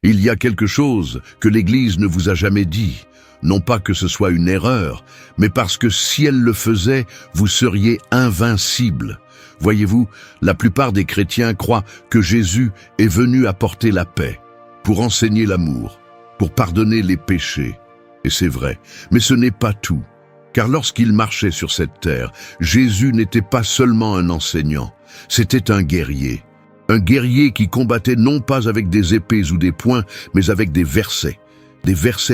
Il y a quelque chose que l'Église ne vous a jamais dit, non pas que ce soit une erreur, mais parce que si elle le faisait, vous seriez invincible. Voyez-vous, la plupart des chrétiens croient que Jésus est venu apporter la paix, pour enseigner l'amour, pour pardonner les péchés. Et c'est vrai, mais ce n'est pas tout. Car lorsqu'il marchait sur cette terre, Jésus n'était pas seulement un enseignant, c'était un guerrier. Un guerrier qui combattait non pas avec des épées ou des poings, mais avec des versets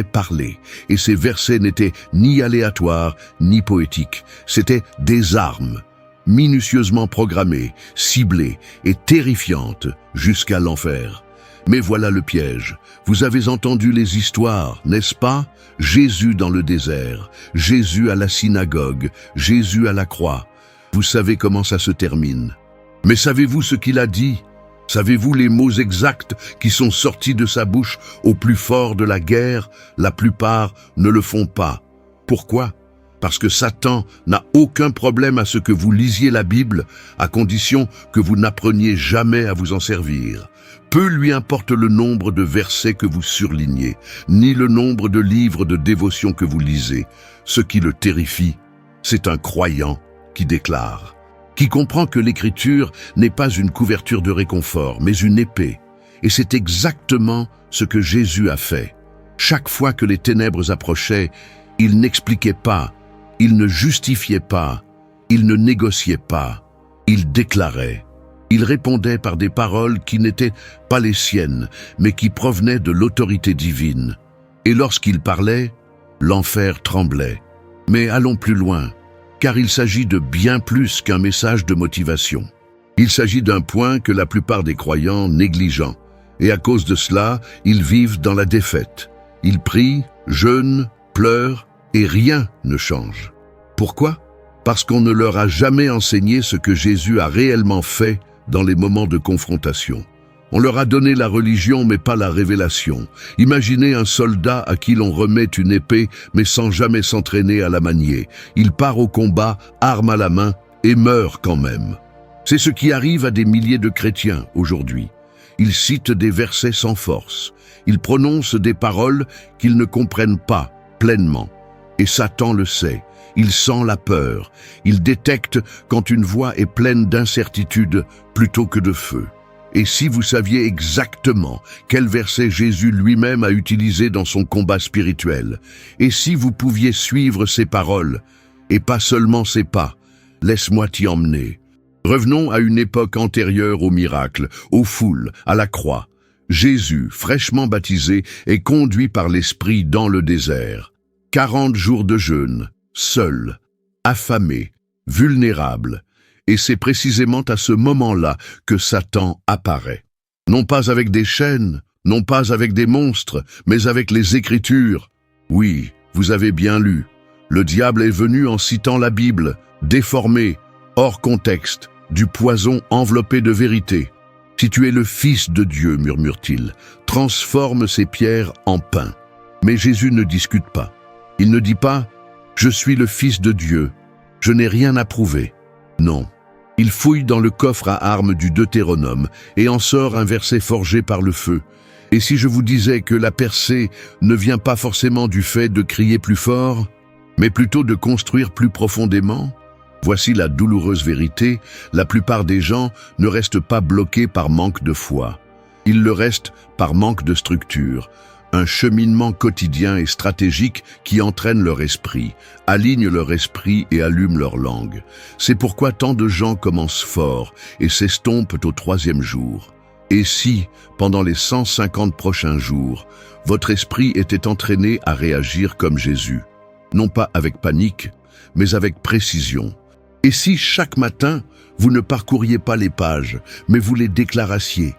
parlés. Et ces versets n'étaient ni aléatoires, ni poétiques. C'étaient des armes, minutieusement programmées, ciblées et terrifiantes jusqu'à l'enfer. Mais voilà le piège. Vous avez entendu les histoires, n'est-ce pas? Jésus dans le désert, Jésus à la synagogue, Jésus à la croix. Vous savez comment ça se termine. Mais savez-vous ce qu'il a dit? Savez-vous les mots exacts qui sont sortis de sa bouche au plus fort de la guerre? La plupart ne le font pas. Pourquoi? Parce que Satan n'a aucun problème à ce que vous lisiez la Bible, à condition que vous n'appreniez jamais à vous en servir. Peu lui importe le nombre de versets que vous surlignez, ni le nombre de livres de dévotion que vous lisez. Ce qui le terrifie, c'est un croyant qui déclare, qui comprend que l'Écriture n'est pas une couverture de réconfort, mais une épée. Et c'est exactement ce que Jésus a fait. Chaque fois que les ténèbres approchaient, il n'expliquait pas, il ne justifiait pas, il ne négociait pas, il déclarait. Il répondait par des paroles qui n'étaient pas les siennes, mais qui provenaient de l'autorité divine. Et lorsqu'il parlait, l'enfer tremblait. Mais allons plus loin, car il s'agit de bien plus qu'un message de motivation. Il s'agit d'un point que la plupart des croyants négligent, et à cause de cela, ils vivent dans la défaite. Ils prient, jeûnent, pleurent, et rien ne change. Pourquoi? Parce qu'on ne leur a jamais enseigné ce que Jésus a réellement fait dans les moments de confrontation. On leur a donné la religion mais pas la révélation. Imaginez un soldat à qui l'on remet une épée mais sans jamais s'entraîner à la manier. Il part au combat, arme à la main et meurt quand même. C'est ce qui arrive à des milliers de chrétiens aujourd'hui. Ils citent des versets sans force. Ils prononcent des paroles qu'ils ne comprennent pas pleinement. Et Satan le sait. Il sent la peur. Il détecte quand une voix est pleine d'incertitude plutôt que de feu. Et si vous saviez exactement quel verset Jésus lui-même a utilisé dans son combat spirituel, et si vous pouviez suivre ses paroles, et pas seulement ses pas, laisse-moi t'y emmener. Revenons à une époque antérieure au miracle, aux foules, à la croix. Jésus, fraîchement baptisé, est conduit par l'Esprit dans le désert. 40 jours de jeûne, seul, affamé, vulnérable. Et c'est précisément à ce moment-là que Satan apparaît. Non pas avec des chaînes, non pas avec des monstres, mais avec les Écritures. Oui, vous avez bien lu. Le diable est venu en citant la Bible, déformé, hors contexte, du poison enveloppé de vérité. Si tu es le Fils de Dieu, murmure-t-il, transforme ces pierres en pain. Mais Jésus ne discute pas. Il ne dit pas « Je suis le Fils de Dieu, je n'ai rien à prouver ». Non. Il fouille dans le coffre à armes du Deutéronome et en sort un verset forgé par le feu. Et si je vous disais que la percée ne vient pas forcément du fait de crier plus fort, mais plutôt de construire plus profondément? Voici la douloureuse vérité, la plupart des gens ne restent pas bloqués par manque de foi. Ils le restent par manque de structure. Un cheminement quotidien et stratégique qui entraîne leur esprit, aligne leur esprit et allume leur langue. C'est pourquoi tant de gens commencent fort et s'estompent au 3e jour. Et si, pendant les 150 prochains jours, votre esprit était entraîné à réagir comme Jésus, non pas avec panique, mais avec précision? Et si chaque matin, vous ne parcouriez pas les pages, mais vous les déclarassiez?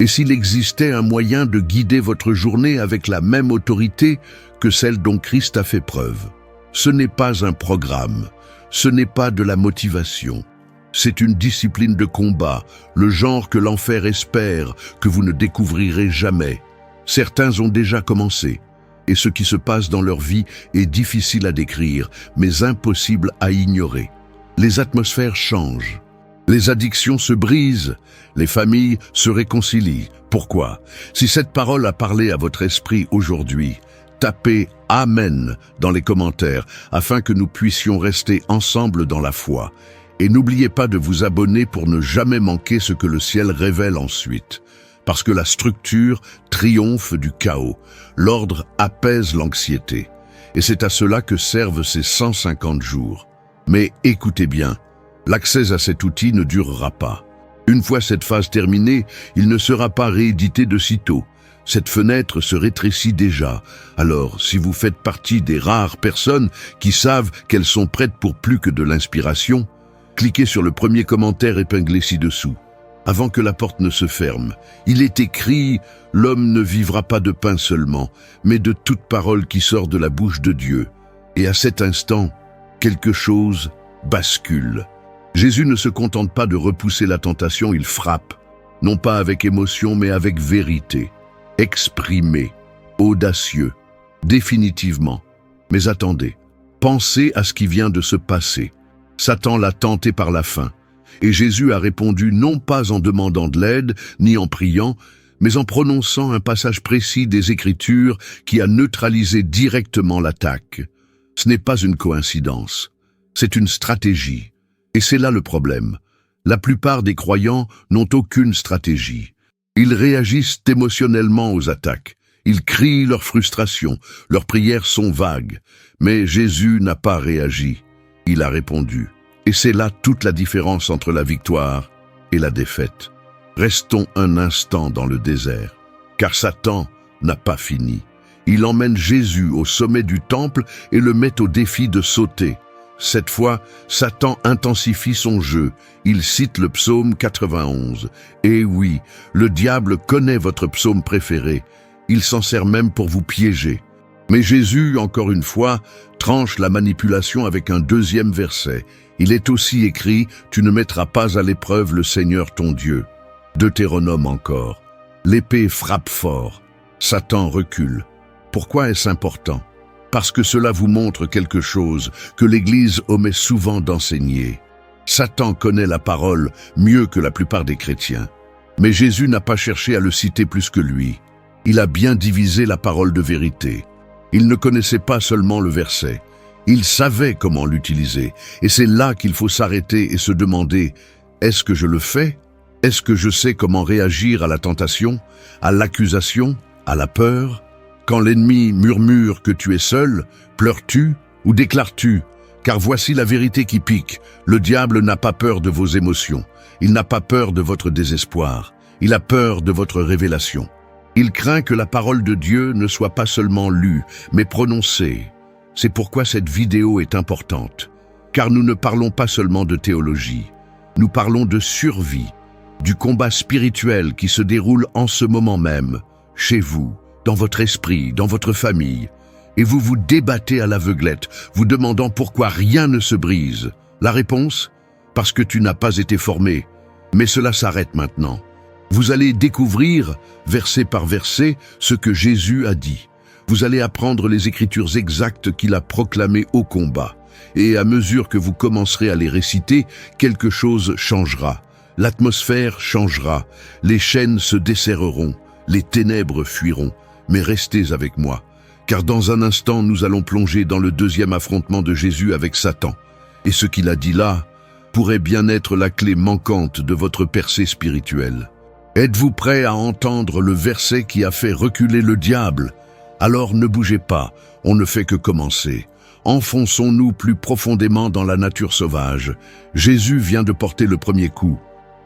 Et s'il existait un moyen de guider votre journée avec la même autorité que celle dont Christ a fait preuve? Ce n'est pas un programme, ce n'est pas de la motivation. C'est une discipline de combat, le genre que l'enfer espère que vous ne découvrirez jamais. Certains ont déjà commencé, et ce qui se passe dans leur vie est difficile à décrire, mais impossible à ignorer. Les atmosphères changent. Les addictions se brisent, les familles se réconcilient. Pourquoi? Si cette parole a parlé à votre esprit aujourd'hui, tapez « Amen » dans les commentaires afin que nous puissions rester ensemble dans la foi. Et n'oubliez pas de vous abonner pour ne jamais manquer ce que le ciel révèle ensuite. Parce que la structure triomphe du chaos, l'ordre apaise l'anxiété. Et c'est à cela que servent ces 150 jours. Mais écoutez bien, l'accès à cet outil ne durera pas. Une fois cette phase terminée, il ne sera pas réédité de sitôt. Cette fenêtre se rétrécit déjà. Alors, si vous faites partie des rares personnes qui savent qu'elles sont prêtes pour plus que de l'inspiration, cliquez sur le premier commentaire épinglé ci-dessous. Avant que la porte ne se ferme, il est écrit « L'homme ne vivra pas de pain seulement, mais de toute parole qui sort de la bouche de Dieu. » Et à cet instant, quelque chose bascule. Jésus ne se contente pas de repousser la tentation, il frappe, non pas avec émotion, mais avec vérité. Exprimé, audacieux, définitivement. Mais attendez, pensez à ce qui vient de se passer. Satan l'a tenté par la faim, et Jésus a répondu non pas en demandant de l'aide, ni en priant, mais en prononçant un passage précis des Écritures qui a neutralisé directement l'attaque. Ce n'est pas une coïncidence, c'est une stratégie. Et c'est là le problème. La plupart des croyants n'ont aucune stratégie. Ils réagissent émotionnellement aux attaques. Ils crient leur frustration, leurs prières sont vagues. Mais Jésus n'a pas réagi. Il a répondu. Et c'est là toute la différence entre la victoire et la défaite. Restons un instant dans le désert, car Satan n'a pas fini. Il emmène Jésus au sommet du temple et le met au défi de sauter. Cette fois, Satan intensifie son jeu. Il cite le psaume 91. Et oui, le diable connaît votre psaume préféré. Il s'en sert même pour vous piéger. Mais Jésus, encore une fois, tranche la manipulation avec un deuxième verset. Il est aussi écrit « Tu ne mettras pas à l'épreuve le Seigneur ton Dieu ». Deutéronome encore. L'épée frappe fort. Satan recule. Pourquoi est-ce important? Parce que cela vous montre quelque chose que l'Église omet souvent d'enseigner. Satan connaît la parole mieux que la plupart des chrétiens. Mais Jésus n'a pas cherché à le citer plus que lui. Il a bien divisé la parole de vérité. Il ne connaissait pas seulement le verset. Il savait comment l'utiliser. Et c'est là qu'il faut s'arrêter et se demander « Est-ce que je le fais? Est-ce que je sais comment réagir à la tentation, à l'accusation, à la peur ?» Quand l'ennemi murmure que tu es seul, pleures-tu ou déclares-tu? Car voici la vérité qui pique. Le diable n'a pas peur de vos émotions. Il n'a pas peur de votre désespoir. Il a peur de votre révélation. Il craint que la parole de Dieu ne soit pas seulement lue, mais prononcée. C'est pourquoi cette vidéo est importante. Car nous ne parlons pas seulement de théologie. Nous parlons de survie, du combat spirituel qui se déroule en ce moment même, chez vous, dans votre esprit, dans votre famille, et vous vous débattez à l'aveuglette, vous demandant pourquoi rien ne se brise. La réponse? Parce que tu n'as pas été formé. Mais cela s'arrête maintenant. Vous allez découvrir, verset par verset, ce que Jésus a dit. Vous allez apprendre les Écritures exactes qu'il a proclamées au combat. Et à mesure que vous commencerez à les réciter, quelque chose changera. L'atmosphère changera, les chaînes se desserreront, les ténèbres fuiront. Mais restez avec moi, car dans un instant, nous allons plonger dans le deuxième affrontement de Jésus avec Satan. Et ce qu'il a dit là pourrait bien être la clé manquante de votre percée spirituelle. Êtes-vous prêt à entendre le verset qui a fait reculer le diable? Alors ne bougez pas, on ne fait que commencer. Enfonçons-nous plus profondément dans la nature sauvage. Jésus vient de porter le premier coup.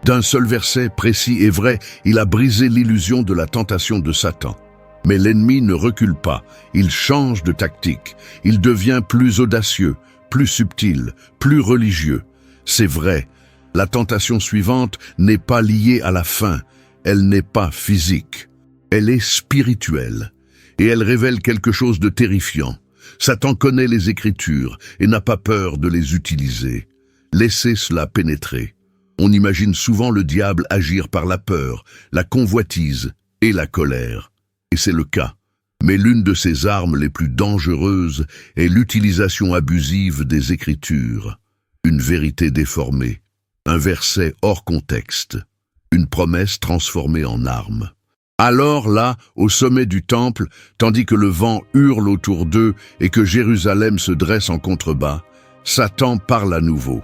D'un seul verset précis et vrai, il a brisé l'illusion de la tentation de Satan. Mais l'ennemi ne recule pas, il change de tactique, il devient plus audacieux, plus subtil, plus religieux. C'est vrai, la tentation suivante n'est pas liée à la faim, elle n'est pas physique, elle est spirituelle, et elle révèle quelque chose de terrifiant. Satan connaît les Écritures et n'a pas peur de les utiliser. Laissez cela pénétrer. On imagine souvent le diable agir par la peur, la convoitise et la colère. Et c'est le cas. Mais l'une de ses armes les plus dangereuses est l'utilisation abusive des Écritures. Une vérité déformée, Un verset hors contexte, une promesse transformée en arme. Alors là, au sommet du temple, tandis que le vent hurle autour d'eux et que Jérusalem se dresse en contrebas, Satan parle à nouveau.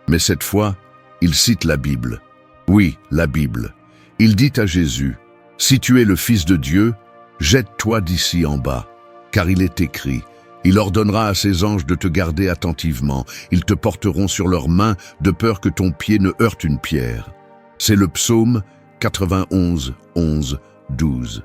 Mais cette fois, il cite la Bible. Oui, la Bible. Il dit à Jésus, « Si tu es le Fils de Dieu, jette-toi d'ici en bas, car il est écrit, il ordonnera à ses anges de te garder attentivement, ils te porteront sur leurs mains de peur que ton pied ne heurte une pierre. » C'est le psaume 91, 11, 12.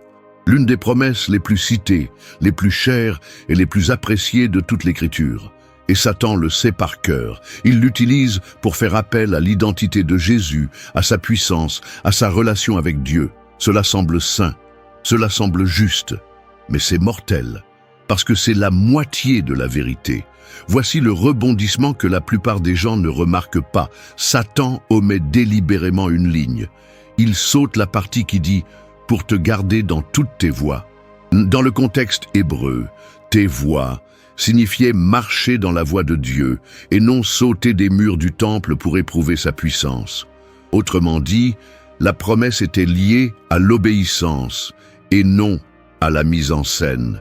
L'une des promesses les plus citées, les plus chères et les plus appréciées de toute l'Écriture. Et Satan le sait par cœur. Il l'utilise pour faire appel à l'identité de Jésus, à sa puissance, à sa relation avec Dieu. Cela semble sain, cela semble juste, mais c'est mortel, parce que c'est la moitié de la vérité. Voici le rebondissement que la plupart des gens ne remarquent pas. Satan omet délibérément une ligne. Il saute la partie qui dit « pour te garder dans toutes tes voies ». Dans le contexte hébreu, tes voies signifiait marcher dans la voie de Dieu et non sauter des murs du temple pour éprouver sa puissance. Autrement dit, la promesse était liée à l'obéissance et non à la mise en scène.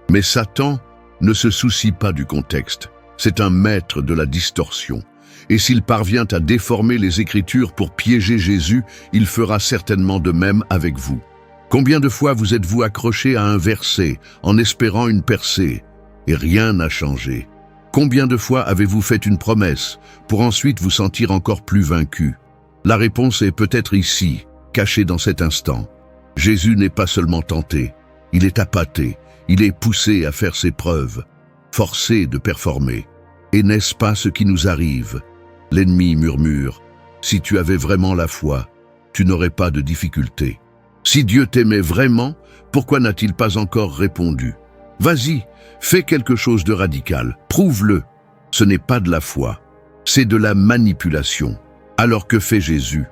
Mais Satan ne se soucie pas du contexte. C'est un maître de la distorsion. Et s'il parvient à déformer les Écritures pour piéger Jésus, il fera certainement de même avec vous. Combien de fois vous êtes-vous accroché à un verset en espérant une percée et rien n'a changé? Combien de fois avez-vous fait une promesse pour ensuite vous sentir encore plus vaincu? La réponse est peut-être ici, cachée dans cet instant. Jésus n'est pas seulement tenté, il est appâté, il est poussé à faire ses preuves, forcé de performer. Et n'est-ce pas ce qui nous arrive? L'ennemi murmure, « Si tu avais vraiment la foi, tu n'aurais pas de difficulté. Si Dieu t'aimait vraiment, pourquoi n'a-t-il pas encore répondu? Vas-y, fais quelque chose de radical, prouve-le. » Ce n'est pas de la foi, c'est de la manipulation. Alors que fait Jésus?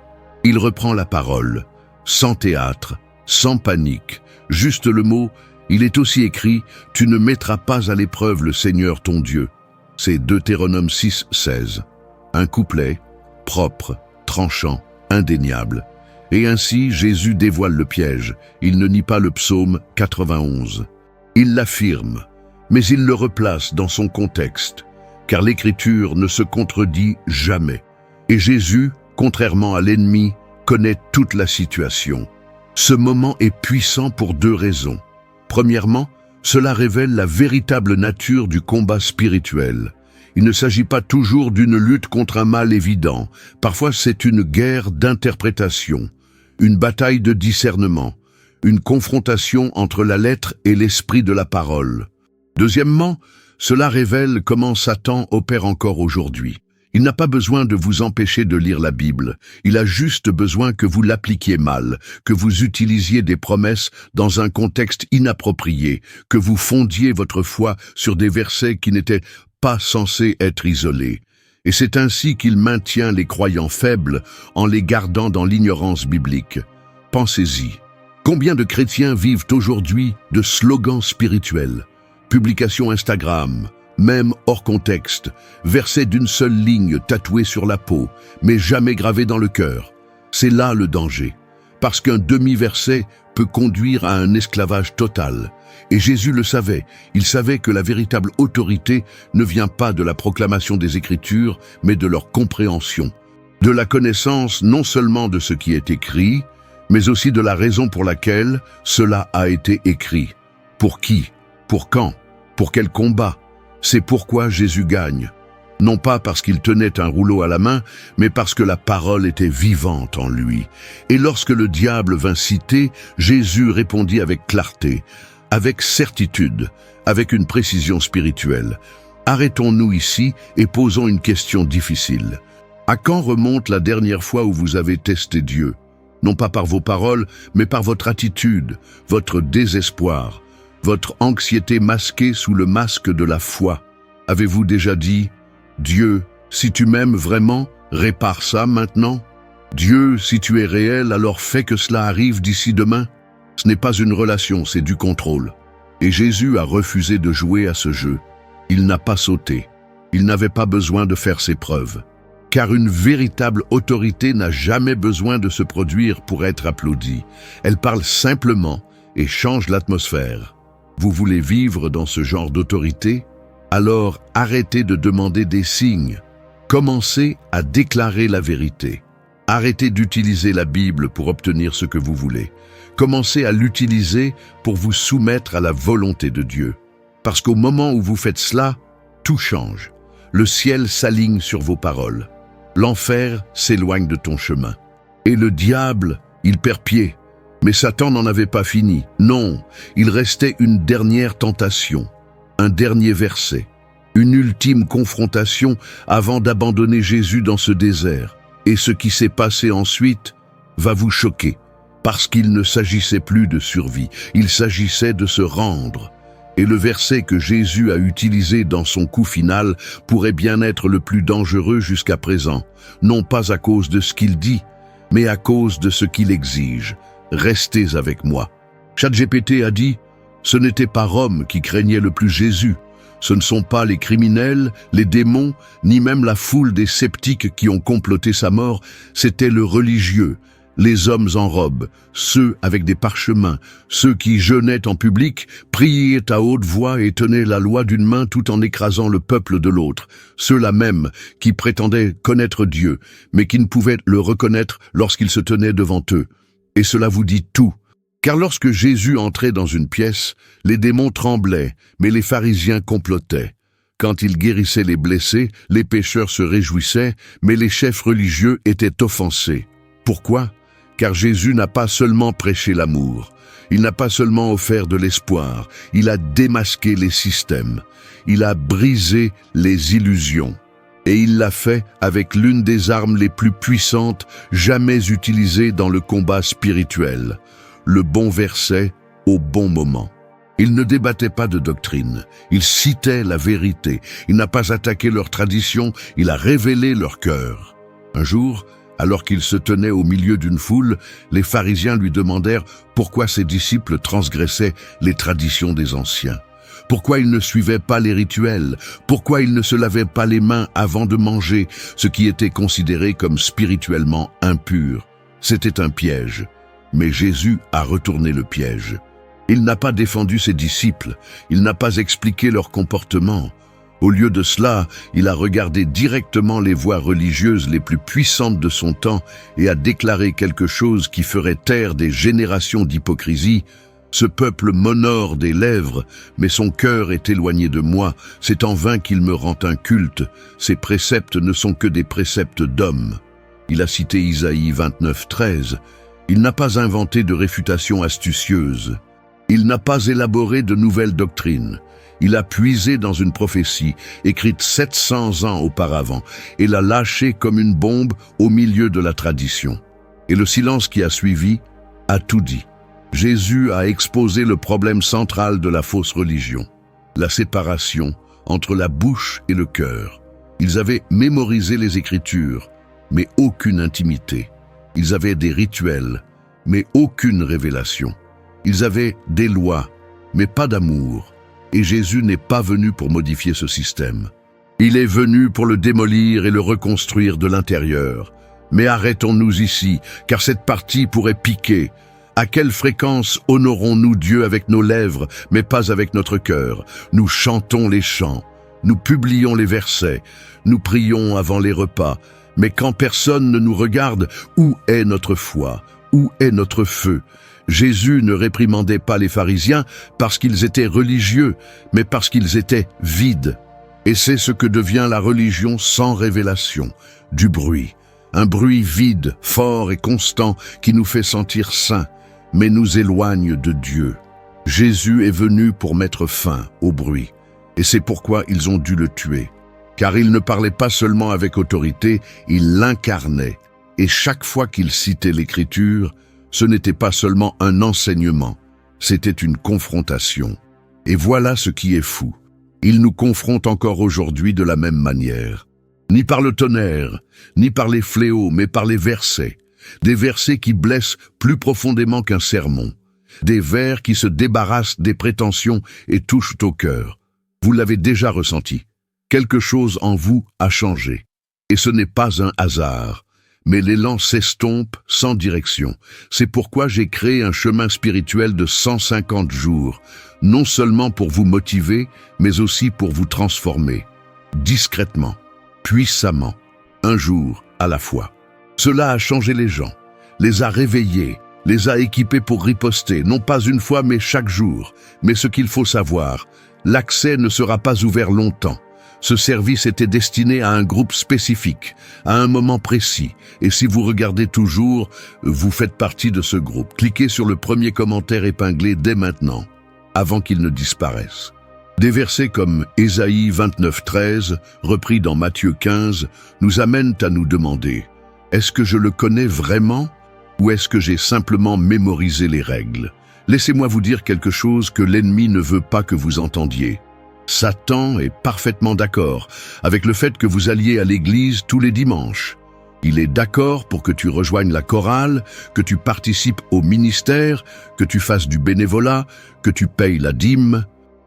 Il reprend la parole, sans théâtre, sans panique, juste le mot. Il est aussi écrit « Tu ne mettras pas à l'épreuve le Seigneur ton Dieu ». C'est Deutéronome 6, 16. Un couplet, propre, tranchant, indéniable. Et ainsi, Jésus dévoile le piège. Il ne nie pas le psaume 91. Il l'affirme, mais il le replace dans son contexte, car l'Écriture ne se contredit jamais. Et Jésus, contrairement à l'ennemi, connaît toute la situation. Ce moment est puissant pour deux raisons. Premièrement, cela révèle la véritable nature du combat spirituel. Il ne s'agit pas toujours d'une lutte contre un mal évident. Parfois, c'est une guerre d'interprétation, une bataille de discernement, une confrontation entre la lettre et l'esprit de la parole. Deuxièmement, cela révèle comment Satan opère encore aujourd'hui. Il n'a pas besoin de vous empêcher de lire la Bible. Il a juste besoin que vous l'appliquiez mal, que vous utilisiez des promesses dans un contexte inapproprié, que vous fondiez votre foi sur des versets qui n'étaient pas censés être isolés. Et c'est ainsi qu'il maintient les croyants faibles en les gardant dans l'ignorance biblique. Pensez-y. Combien de chrétiens vivent aujourd'hui de slogans spirituels, publications Instagram, même hors contexte, versets d'une seule ligne tatoués sur la peau, mais jamais gravés dans le cœur? C'est là le danger, parce qu'un demi-verset peut conduire à un esclavage total. Et Jésus le savait, il savait que la véritable autorité ne vient pas de la proclamation des Écritures, mais de leur compréhension, de la connaissance non seulement de ce qui est écrit, mais aussi de la raison pour laquelle cela a été écrit. Pour qui? Pour quand? Pour quel combat? C'est pourquoi Jésus gagne. Non pas parce qu'il tenait un rouleau à la main, mais parce que la parole était vivante en lui. Et lorsque le diable vint citer, Jésus répondit avec clarté, avec certitude, avec une précision spirituelle. Arrêtons-nous ici et posons une question difficile. À quand remonte la dernière fois où vous avez testé Dieu? Non pas par vos paroles, mais par votre attitude, votre désespoir, votre anxiété masquée sous le masque de la foi. Avez-vous déjà dit « Dieu, si tu m'aimes vraiment, répare ça maintenant. Dieu, si tu es réel, alors fais que cela arrive d'ici demain. » Ce n'est pas une relation, c'est du contrôle. Et Jésus a refusé de jouer à ce jeu. Il n'a pas sauté. Il n'avait pas besoin de faire ses preuves. Car une véritable autorité n'a jamais besoin de se produire pour être applaudie. Elle parle simplement et change l'atmosphère. Vous voulez vivre dans ce genre d'autorité? Alors arrêtez de demander des signes. Commencez à déclarer la vérité. Arrêtez d'utiliser la Bible pour obtenir ce que vous voulez. Commencez à l'utiliser pour vous soumettre à la volonté de Dieu. Parce qu'au moment où vous faites cela, tout change. Le ciel s'aligne sur vos paroles. L'enfer s'éloigne de ton chemin. Et le diable, il perd pied. Mais Satan n'en avait pas fini. Non, il restait une dernière tentation, un dernier verset, une ultime confrontation avant d'abandonner Jésus dans ce désert. Et ce qui s'est passé ensuite va vous choquer, parce qu'il ne s'agissait plus de survie, il s'agissait de se rendre. Et le verset que Jésus a utilisé dans son coup final pourrait bien être le plus dangereux jusqu'à présent, non pas à cause de ce qu'il dit, mais à cause de ce qu'il exige. Restez avec moi. ChatGPT a dit, ce n'était pas Rome qui craignait le plus Jésus. Ce ne sont pas les criminels, les démons, ni même la foule des sceptiques qui ont comploté sa mort, c'était le religieux, les hommes en robe, ceux avec des parchemins, ceux qui jeûnaient en public, priaient à haute voix et tenaient la loi d'une main tout en écrasant le peuple de l'autre, ceux-là même qui prétendaient connaître Dieu, mais qui ne pouvaient le reconnaître lorsqu'il se tenait devant eux. Et cela vous dit tout. Car lorsque Jésus entrait dans une pièce, les démons tremblaient, mais les pharisiens complotaient. Quand il guérissait les blessés, les pécheurs se réjouissaient, mais les chefs religieux étaient offensés. Pourquoi? Car Jésus n'a pas seulement prêché l'amour, il n'a pas seulement offert de l'espoir, il a démasqué les systèmes, il a brisé les illusions. Et il l'a fait avec l'une des armes les plus puissantes jamais utilisées dans le combat spirituel. Le bon verset au bon moment. Il ne débattait pas de doctrine, il citait la vérité, il n'a pas attaqué leur tradition, il a révélé leur cœur. Un jour, alors qu'il se tenait au milieu d'une foule, les pharisiens lui demandèrent pourquoi ses disciples transgressaient les traditions des anciens. Pourquoi ils ne suivaient pas les rituels? Pourquoi ils ne se lavaient pas les mains avant de manger, ce qui était considéré comme spirituellement impur? C'était un piège. Mais Jésus a retourné le piège. Il n'a pas défendu ses disciples, il n'a pas expliqué leur comportement. Au lieu de cela, il a regardé directement les voix religieuses les plus puissantes de son temps et a déclaré quelque chose qui ferait taire des générations d'hypocrisie. Ce peuple m'honore des lèvres, mais son cœur est éloigné de moi. C'est en vain qu'il me rend un culte. Ses préceptes ne sont que des préceptes d'hommes. Il a cité Isaïe 29:13. Il n'a pas inventé de réfutation astucieuse. Il n'a pas élaboré de nouvelles doctrines. Il a puisé dans une prophétie, écrite 700 ans auparavant, et l'a lâchée comme une bombe au milieu de la tradition. Et le silence qui a suivi a tout dit. Jésus a exposé le problème central de la fausse religion, la séparation entre la bouche et le cœur. Ils avaient mémorisé les Écritures, mais aucune intimité. Ils avaient des rituels, mais aucune révélation. Ils avaient des lois, mais pas d'amour. Et Jésus n'est pas venu pour modifier ce système. Il est venu pour le démolir et le reconstruire de l'intérieur. Mais arrêtons-nous ici, car cette partie pourrait piquer. À quelle fréquence honorons-nous Dieu avec nos lèvres, mais pas avec notre cœur? Nous chantons les chants, nous publions les versets, nous prions avant les repas. Mais quand personne ne nous regarde, où est notre foi? Où est notre feu? Jésus ne réprimandait pas les pharisiens parce qu'ils étaient religieux, mais parce qu'ils étaient vides. Et c'est ce que devient la religion sans révélation, du bruit. Un bruit vide, fort et constant qui nous fait sentir saints, mais nous éloigne de Dieu. Jésus est venu pour mettre fin au bruit, et c'est pourquoi ils ont dû le tuer. Car il ne parlait pas seulement avec autorité, il l'incarnait. Et chaque fois qu'il citait l'Écriture, ce n'était pas seulement un enseignement, c'était une confrontation. Et voilà ce qui est fou. Il nous confronte encore aujourd'hui de la même manière. Ni par le tonnerre, ni par les fléaux, mais par les versets. Des versets qui blessent plus profondément qu'un sermon. Des vers qui se débarrassent des prétentions et touchent au cœur. Vous l'avez déjà ressenti. Quelque chose en vous a changé. Et ce n'est pas un hasard. Mais l'élan s'estompe sans direction. C'est pourquoi j'ai créé un chemin spirituel de 150 jours, non seulement pour vous motiver, mais aussi pour vous transformer. Discrètement, puissamment, un jour à la fois. Cela a changé les gens, les a réveillés, les a équipés pour riposter, non pas une fois mais chaque jour. Mais ce qu'il faut savoir, l'accès ne sera pas ouvert longtemps. Ce service était destiné à un groupe spécifique, à un moment précis. Et si vous regardez toujours, vous faites partie de ce groupe. Cliquez sur le premier commentaire épinglé dès maintenant, avant qu'il ne disparaisse. Des versets comme Ésaïe 29:13, repris dans Matthieu 15, nous amènent à nous demander, est-ce que je le connais vraiment ou est-ce que j'ai simplement mémorisé les règles? Laissez-moi vous dire quelque chose que l'ennemi ne veut pas que vous entendiez. Satan est parfaitement d'accord avec le fait que vous alliez à l'église tous les dimanches. Il est d'accord pour que tu rejoignes la chorale, que tu participes au ministère, que tu fasses du bénévolat, que tu payes la dîme,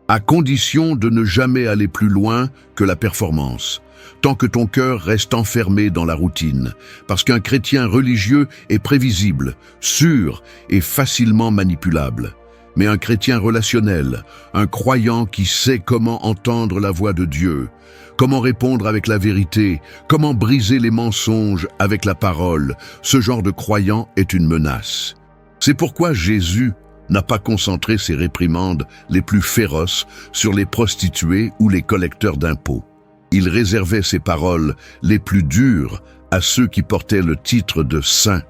à condition de ne jamais aller plus loin que la performance, tant que ton cœur reste enfermé dans la routine, parce qu'un chrétien religieux est prévisible, sûr et facilement manipulable. Mais un chrétien relationnel, un croyant qui sait comment entendre la voix de Dieu, comment répondre avec la vérité, comment briser les mensonges avec la parole, ce genre de croyant est une menace. C'est pourquoi Jésus n'a pas concentré ses réprimandes les plus féroces sur les prostituées ou les collecteurs d'impôts. Il réservait ses paroles les plus dures à ceux qui portaient le titre de saints,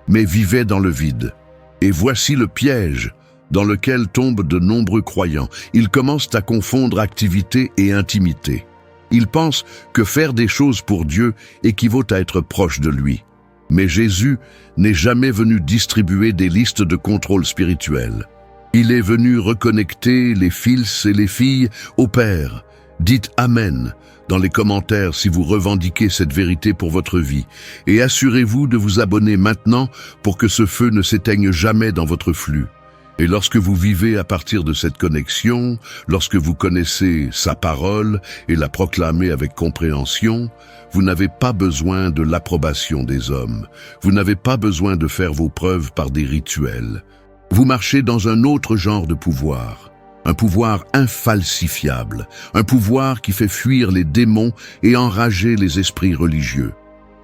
mais vivaient dans le vide. Et voici le piège dans lequel tombent de nombreux croyants. Ils commencent à confondre activité et intimité. Ils pensent que faire des choses pour Dieu équivaut à être proche de lui. Mais Jésus n'est jamais venu distribuer des listes de contrôle spirituel. Il est venu reconnecter les fils et les filles au Père. Dites Amen dans les commentaires si vous revendiquez cette vérité pour votre vie. Et assurez-vous de vous abonner maintenant pour que ce feu ne s'éteigne jamais dans votre flux. Et lorsque vous vivez à partir de cette connexion, lorsque vous connaissez sa parole et la proclamez avec compréhension, vous n'avez pas besoin de l'approbation des hommes. Vous n'avez pas besoin de faire vos preuves par des rituels. Vous marchez dans un autre genre de pouvoir, un pouvoir infalsifiable, un pouvoir qui fait fuir les démons et enrager les esprits religieux.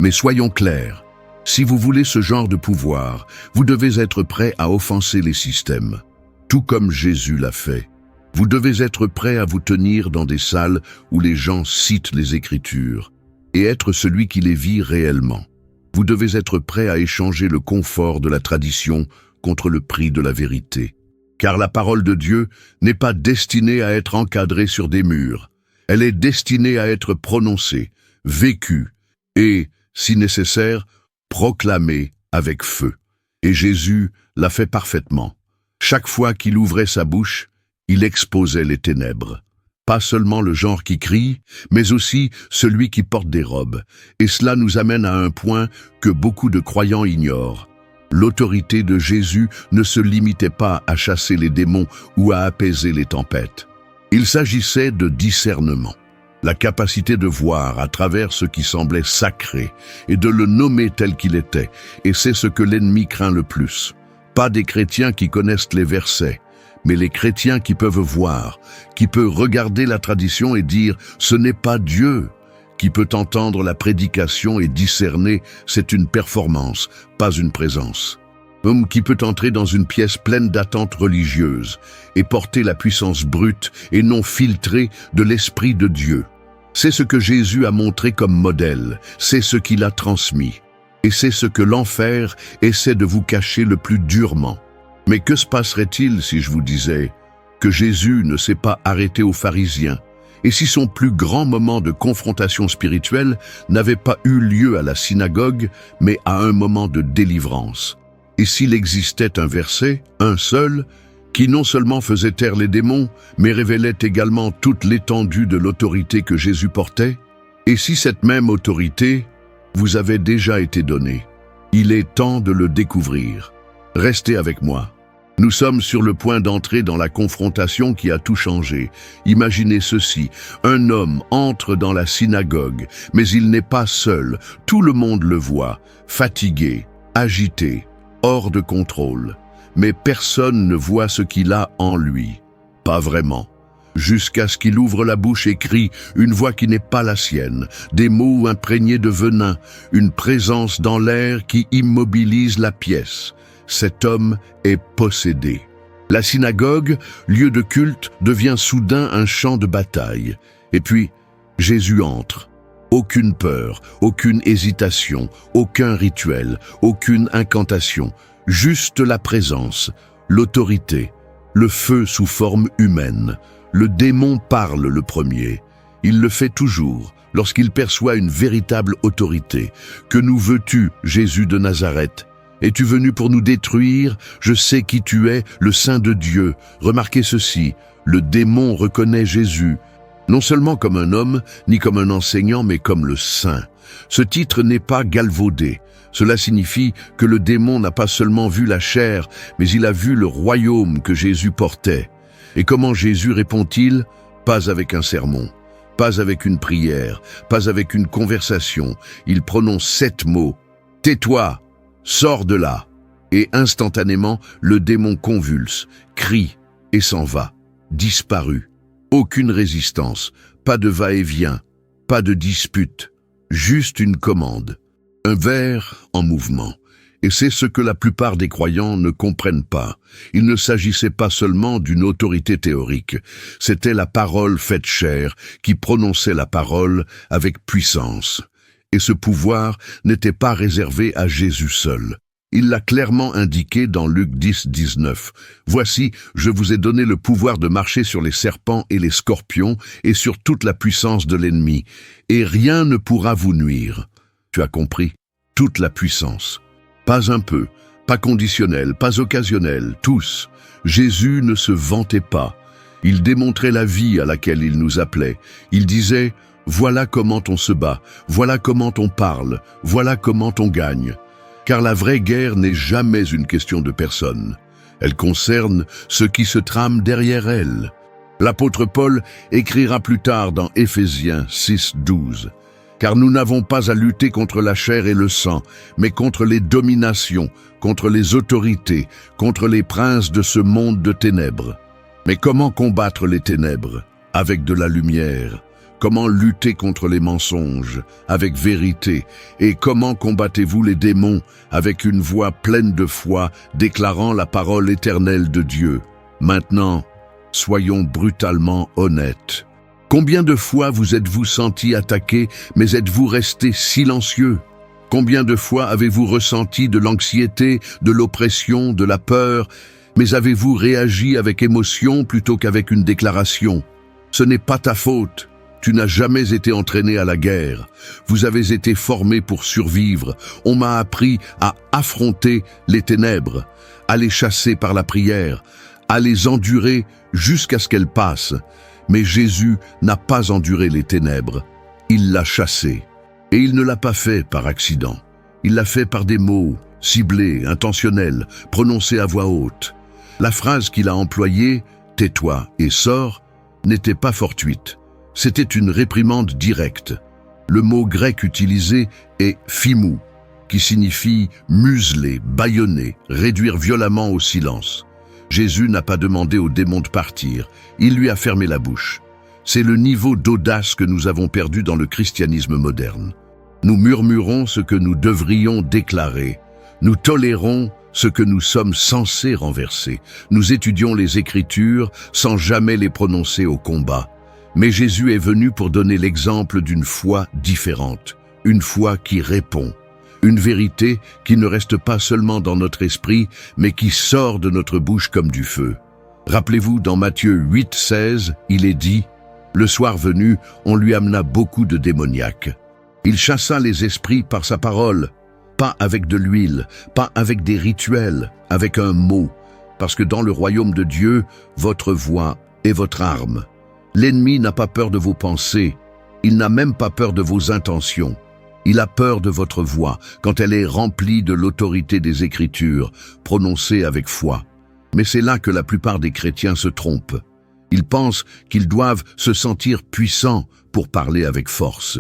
Mais soyons clairs, si vous voulez ce genre de pouvoir, vous devez être prêt à offenser les systèmes, tout comme Jésus l'a fait. Vous devez être prêt à vous tenir dans des salles où les gens citent les Écritures et être celui qui les vit réellement. Vous devez être prêt à échanger le confort de la tradition contre le prix de la vérité. Car la parole de Dieu n'est pas destinée à être encadrée sur des murs. Elle est destinée à être prononcée, vécue et, si nécessaire, proclamé avec feu. Et Jésus l'a fait parfaitement. Chaque fois qu'il ouvrait sa bouche, il exposait les ténèbres. Pas seulement le genre qui crie, mais aussi celui qui porte des robes. Et cela nous amène à un point que beaucoup de croyants ignorent. L'autorité de Jésus ne se limitait pas à chasser les démons ou à apaiser les tempêtes. Il s'agissait de discernement. La capacité de voir à travers ce qui semblait sacré et de le nommer tel qu'il était. Et c'est ce que l'ennemi craint le plus. Pas des chrétiens qui connaissent les versets, mais les chrétiens qui peuvent voir, qui peuvent regarder la tradition et dire « ce n'est pas Dieu », qui peut entendre la prédication et discerner « c'est une performance, pas une présence ». Homme qui peut entrer dans une pièce pleine d'attentes religieuses et porter la puissance brute et non filtrée de l'Esprit de Dieu. C'est ce que Jésus a montré comme modèle, c'est ce qu'il a transmis. Et c'est ce que l'enfer essaie de vous cacher le plus durement. Mais que se passerait-il si je vous disais que Jésus ne s'est pas arrêté aux pharisiens, et si son plus grand moment de confrontation spirituelle n'avait pas eu lieu à la synagogue, mais à un moment de délivrance? Et s'il existait un verset, un seul, qui non seulement faisait taire les démons, mais révélait également toute l'étendue de l'autorité que Jésus portait? Et si cette même autorité vous avait déjà été donnée? Il est temps de le découvrir. Restez avec moi. Nous sommes sur le point d'entrer dans la confrontation qui a tout changé. Imaginez ceci, un homme entre dans la synagogue, mais il n'est pas seul, tout le monde le voit, fatigué, agité, hors de contrôle. Mais personne ne voit ce qu'il a en lui. Pas vraiment. Jusqu'à ce qu'il ouvre la bouche et crie, une voix qui n'est pas la sienne, des mots imprégnés de venin, une présence dans l'air qui immobilise la pièce. Cet homme est possédé. La synagogue, lieu de culte, devient soudain un champ de bataille. Et puis, Jésus entre. Aucune peur, aucune hésitation, aucun rituel, aucune incantation, juste la présence, l'autorité, le feu sous forme humaine. Le démon parle le premier. Il le fait toujours, lorsqu'il perçoit une véritable autorité. Que nous veux-tu, Jésus de Nazareth ? Es-tu venu pour nous détruire? Je sais qui tu es, le Saint de Dieu. Remarquez ceci, le démon reconnaît Jésus, non seulement comme un homme, ni comme un enseignant, mais comme le Saint. Ce titre n'est pas galvaudé. Cela signifie que le démon n'a pas seulement vu la chair, mais il a vu le royaume que Jésus portait. Et comment Jésus répond-il? Pas avec un sermon, pas avec une prière, pas avec une conversation. Il prononce 7 mots. « Tais-toi ! Sors de là !» Et instantanément, le démon convulse, crie et s'en va, disparu. Aucune résistance, pas de va-et-vient, pas de dispute, juste une commande. Un ver en mouvement. Et c'est ce que la plupart des croyants ne comprennent pas. Il ne s'agissait pas seulement d'une autorité théorique, c'était la parole faite chair qui prononçait la parole avec puissance. Et ce pouvoir n'était pas réservé à Jésus seul. Il l'a clairement indiqué dans Luc 10, 19. « Voici, je vous ai donné le pouvoir de marcher sur les serpents et les scorpions et sur toute la puissance de l'ennemi, et rien ne pourra vous nuire. » Tu as compris? Toute la puissance. Pas un peu, pas conditionnel, pas occasionnel, tous. Jésus ne se vantait pas. Il démontrait la vie à laquelle il nous appelait. Il disait « Voilà comment on se bat, voilà comment on parle, voilà comment on gagne. » Car la vraie guerre n'est jamais une question de personne. Elle concerne ce qui se trame derrière elle. L'apôtre Paul écrira plus tard dans Éphésiens 6, 12. « Car nous n'avons pas à lutter contre la chair et le sang, mais contre les dominations, contre les autorités, contre les princes de ce monde de ténèbres. » Mais comment combattre les ténèbres? Avec de la lumière. Comment lutter contre les mensonges? Avec vérité. Et comment combattez-vous les démons? Avec une voix pleine de foi, déclarant la parole éternelle de Dieu. Maintenant, soyons brutalement honnêtes. Combien de fois vous êtes-vous senti attaqué, mais êtes-vous resté silencieux? Combien de fois avez-vous ressenti de l'anxiété, de l'oppression, de la peur, mais avez-vous réagi avec émotion plutôt qu'avec une déclaration? Ce n'est pas ta faute. Tu n'as jamais été entraîné à la guerre. Vous avez été formé pour survivre. On m'a appris à affronter les ténèbres, à les chasser par la prière, à les endurer jusqu'à ce qu'elles passent. Mais Jésus n'a pas enduré les ténèbres. Il l'a chassé. Et il ne l'a pas fait par accident. Il l'a fait par des mots ciblés, intentionnels, prononcés à voix haute. La phrase qu'il a employée, « Tais-toi et sors », n'était pas fortuite. C'était une réprimande directe. Le mot grec utilisé est « phimou », qui signifie museler, bâillonner, réduire violemment au silence. Jésus n'a pas demandé au démon de partir, il lui a fermé la bouche. C'est le niveau d'audace que nous avons perdu dans le christianisme moderne. Nous murmurons ce que nous devrions déclarer. Nous tolérons ce que nous sommes censés renverser. Nous étudions les Écritures sans jamais les prononcer au combat. Mais Jésus est venu pour donner l'exemple d'une foi différente, une foi qui répond, une vérité qui ne reste pas seulement dans notre esprit, mais qui sort de notre bouche comme du feu. Rappelez-vous, dans Matthieu 8, 16, il est dit « Le soir venu, on lui amena beaucoup de démoniaques. Il chassa les esprits par sa parole, pas avec de l'huile, pas avec des rituels, avec un mot, parce que dans le royaume de Dieu, votre voix est votre arme. L'ennemi n'a pas peur de vos pensées, il n'a même pas peur de vos intentions. Il a peur de votre voix quand elle est remplie de l'autorité des Écritures, prononcée avec foi. Mais c'est là que la plupart des chrétiens se trompent. Ils pensent qu'ils doivent se sentir puissants pour parler avec force.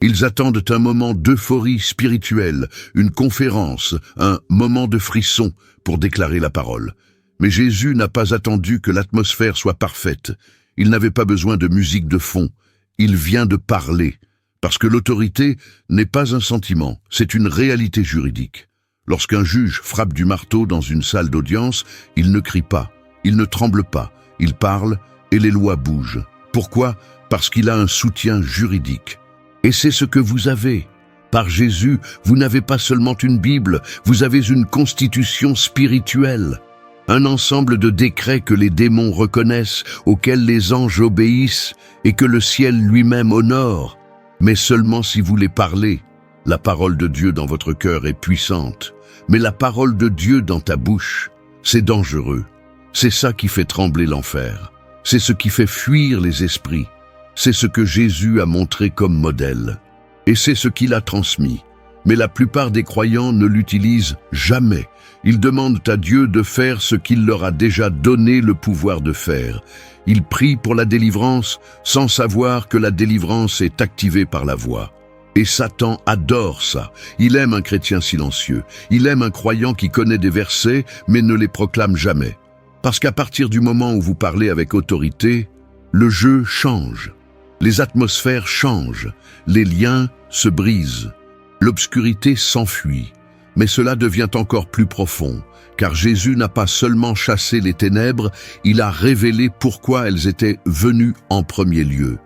Ils attendent un moment d'euphorie spirituelle, une conférence, un moment de frisson pour déclarer la parole. Mais Jésus n'a pas attendu que l'atmosphère soit parfaite. Il n'avait pas besoin de musique de fond. Il vient de parler. Parce que l'autorité n'est pas un sentiment, c'est une réalité juridique. Lorsqu'un juge frappe du marteau dans une salle d'audience, il ne crie pas, il ne tremble pas, il parle et les lois bougent. Pourquoi? Parce qu'il a un soutien juridique. Et c'est ce que vous avez. Par Jésus, vous n'avez pas seulement une Bible, vous avez une constitution spirituelle. Un ensemble de décrets que les démons reconnaissent, auxquels les anges obéissent et que le ciel lui-même honore. Mais seulement si vous les parlez. La parole de Dieu dans votre cœur est puissante, mais la parole de Dieu dans ta bouche, c'est dangereux. C'est ça qui fait trembler l'enfer. C'est ce qui fait fuir les esprits. C'est ce que Jésus a montré comme modèle. Et c'est ce qu'il a transmis. Mais la plupart des croyants ne l'utilisent jamais. Ils demandent à Dieu de faire ce qu'il leur a déjà donné le pouvoir de faire. Ils prient pour la délivrance sans savoir que la délivrance est activée par la voix. Et Satan adore ça. Il aime un chrétien silencieux. Il aime un croyant qui connaît des versets mais ne les proclame jamais. Parce qu'à partir du moment où vous parlez avec autorité, le jeu change. Les atmosphères changent. Les liens se brisent. L'obscurité s'enfuit. Mais cela devient encore plus profond, car Jésus n'a pas seulement chassé les ténèbres, il a révélé pourquoi elles étaient venues en premier lieu.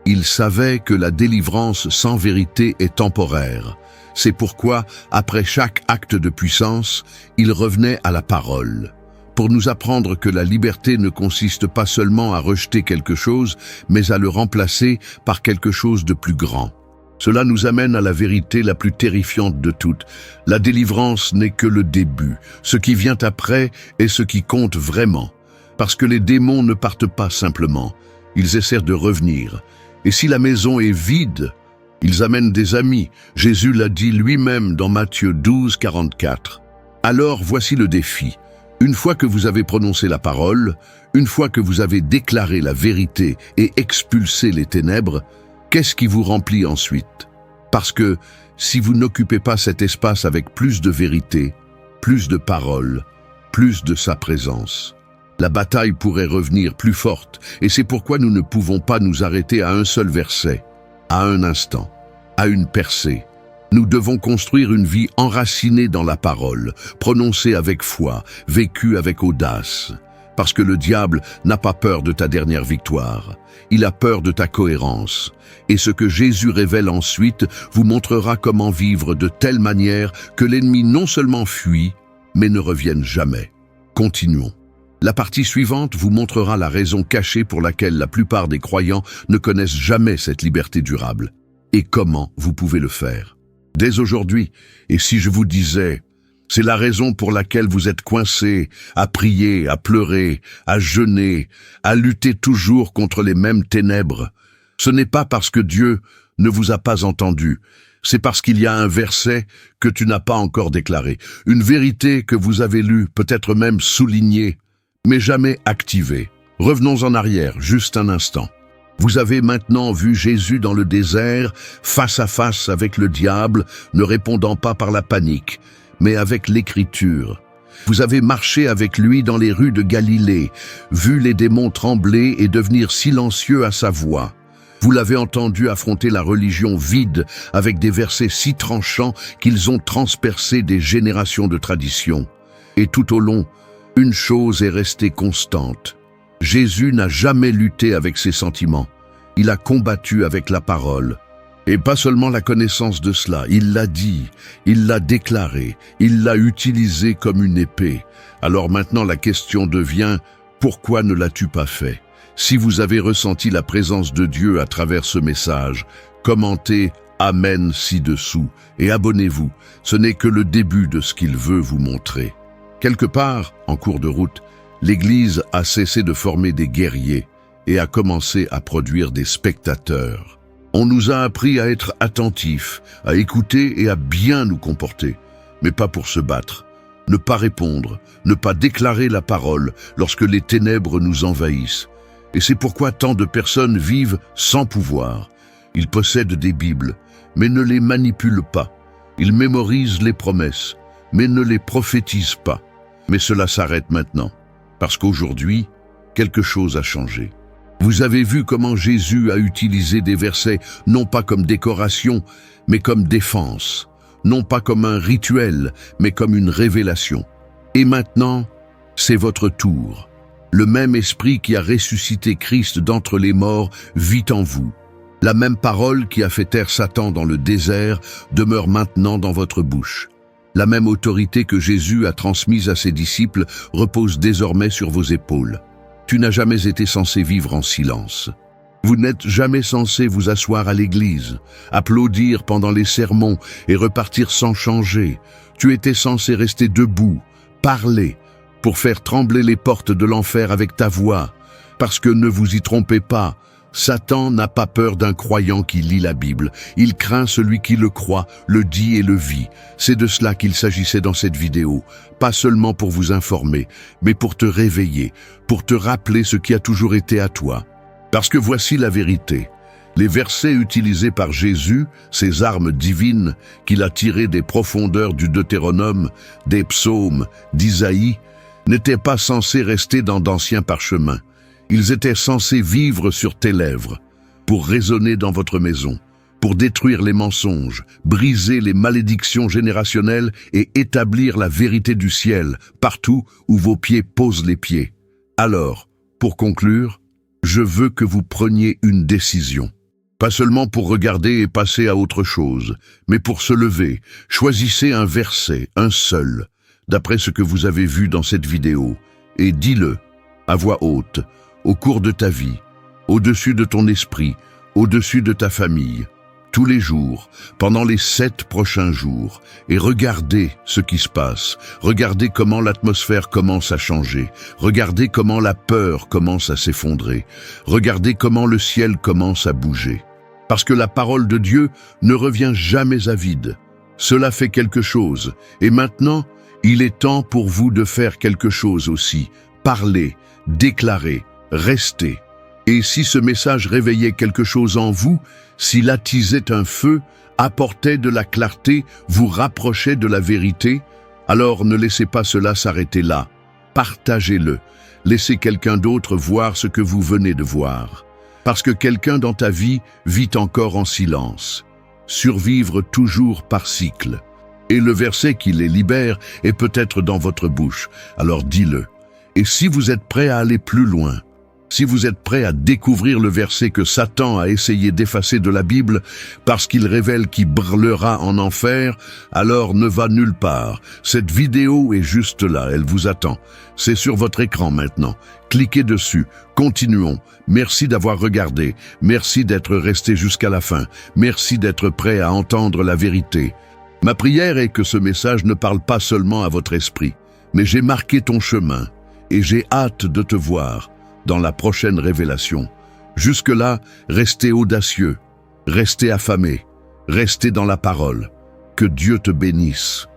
Il savait que la délivrance sans vérité est temporaire. C'est pourquoi, après chaque acte de puissance, il revenait à la parole, pour nous apprendre que la liberté ne consiste pas seulement à rejeter quelque chose, mais à le remplacer par quelque chose de plus grand. Cela nous amène à la vérité la plus terrifiante de toutes. La délivrance n'est que le début. Ce qui vient après est ce qui compte vraiment. Parce que les démons ne partent pas simplement. Ils essaient de revenir. Et si la maison est vide, ils amènent des amis. Jésus l'a dit lui-même dans Matthieu 12, 44. Alors voici le défi. Une fois que vous avez prononcé la parole, une fois que vous avez déclaré la vérité et expulsé les ténèbres, qu'est-ce qui vous remplit ensuite? Parce que si vous n'occupez pas cet espace avec plus de vérité, plus de paroles, plus de sa présence, la bataille pourrait revenir plus forte, et c'est pourquoi nous ne pouvons pas nous arrêter à un seul verset, à un instant, à une percée. Nous devons construire une vie enracinée dans la parole, prononcée avec foi, vécue avec audace. Parce que le diable n'a pas peur de ta dernière victoire. Il a peur de ta cohérence. Et ce que Jésus révèle ensuite vous montrera comment vivre de telle manière que l'ennemi non seulement fuit, mais ne revienne jamais. Continuons. La partie suivante vous montrera la raison cachée pour laquelle la plupart des croyants ne connaissent jamais cette liberté durable. Et comment vous pouvez le faire. Dès aujourd'hui, et si je vous disais... C'est la raison pour laquelle vous êtes coincés, à prier, à pleurer, à jeûner, à lutter toujours contre les mêmes ténèbres. Ce n'est pas parce que Dieu ne vous a pas entendu, c'est parce qu'il y a un verset que tu n'as pas encore déclaré, une vérité que vous avez lue, peut-être même soulignée, mais jamais activée. Revenons en arrière, juste un instant. Vous avez maintenant vu Jésus dans le désert, face à face avec le diable, ne répondant pas par la panique, mais avec l'écriture. Vous avez marché avec lui dans les rues de Galilée, vu les démons trembler et devenir silencieux à sa voix. Vous l'avez entendu affronter la religion vide avec des versets si tranchants qu'ils ont transpercé des générations de traditions. Et tout au long, une chose est restée constante. Jésus n'a jamais lutté avec ses sentiments. Il a combattu avec la parole. Et pas seulement la connaissance de cela, il l'a dit, il l'a déclaré, il l'a utilisé comme une épée. Alors maintenant la question devient, pourquoi ne l'as-tu pas fait? Si vous avez ressenti la présence de Dieu à travers ce message, commentez « Amen » ci-dessous et abonnez-vous, ce n'est que le début de ce qu'il veut vous montrer. Quelque part, en cours de route, l'Église a cessé de former des guerriers et a commencé à produire des spectateurs. On nous a appris à être attentifs, à écouter et à bien nous comporter, mais pas pour se battre. Ne pas répondre, ne pas déclarer la parole lorsque les ténèbres nous envahissent. Et c'est pourquoi tant de personnes vivent sans pouvoir. Ils possèdent des Bibles, mais ne les manipulent pas. Ils mémorisent les promesses, mais ne les prophétisent pas. Mais cela s'arrête maintenant, parce qu'aujourd'hui, quelque chose a changé. Vous avez vu comment Jésus a utilisé des versets non pas comme décoration, mais comme défense, non pas comme un rituel, mais comme une révélation. Et maintenant, c'est votre tour. Le même esprit qui a ressuscité Christ d'entre les morts vit en vous. La même parole qui a fait taire Satan dans le désert demeure maintenant dans votre bouche. La même autorité que Jésus a transmise à ses disciples repose désormais sur vos épaules. Tu n'as jamais été censé vivre en silence. Vous n'êtes jamais censé vous asseoir à l'église, applaudir pendant les sermons et repartir sans changer. Tu étais censé rester debout, parler, pour faire trembler les portes de l'enfer avec ta voix. Parce que ne vous y trompez pas, Satan n'a pas peur d'un croyant qui lit la Bible. Il craint celui qui le croit, le dit et le vit. C'est de cela qu'il s'agissait dans cette vidéo. Pas seulement pour vous informer, mais pour te réveiller, pour te rappeler ce qui a toujours été à toi. Parce que voici la vérité. Les versets utilisés par Jésus, ces armes divines qu'il a tirées des profondeurs du Deutéronome, des psaumes, d'Isaïe, n'étaient pas censés rester dans d'anciens parchemins. Ils étaient censés vivre sur tes lèvres, pour résonner dans votre maison, pour détruire les mensonges, briser les malédictions générationnelles et établir la vérité du ciel, partout où vos pieds posent les pieds. Alors, pour conclure, je veux que vous preniez une décision. Pas seulement pour regarder et passer à autre chose, mais pour se lever. Choisissez un verset, un seul, d'après ce que vous avez vu dans cette vidéo, et dis-le, à voix haute, au cours de ta vie, au-dessus de ton esprit, au-dessus de ta famille, tous les jours, pendant les 7 prochains jours, et regardez ce qui se passe, regardez comment l'atmosphère commence à changer, regardez comment la peur commence à s'effondrer, regardez comment le ciel commence à bouger. Parce que la parole de Dieu ne revient jamais à vide. Cela fait quelque chose, et maintenant, il est temps pour vous de faire quelque chose aussi. Parlez, déclarez, restez. Et si ce message réveillait quelque chose en vous, s'il attisait un feu, apportait de la clarté, vous rapprochait de la vérité, alors ne laissez pas cela s'arrêter là. Partagez-le. Laissez quelqu'un d'autre voir ce que vous venez de voir. Parce que quelqu'un dans ta vie vit encore en silence. Survivre toujours par cycle. Et le verset qui les libère est peut-être dans votre bouche, alors dis-le. Et si vous êtes prêt à aller plus loin, si vous êtes prêt à découvrir le verset que Satan a essayé d'effacer de la Bible parce qu'il révèle qui brûlera en enfer, alors ne va nulle part. Cette vidéo est juste là, elle vous attend. C'est sur votre écran maintenant. Cliquez dessus. Continuons. Merci d'avoir regardé. Merci d'être resté jusqu'à la fin. Merci d'être prêt à entendre la vérité. Ma prière est que ce message ne parle pas seulement à votre esprit, mais j'ai marqué ton chemin et j'ai hâte de te voir dans la prochaine révélation. Jusque-là, restez audacieux, restez affamés, restez dans la parole. Que Dieu te bénisse.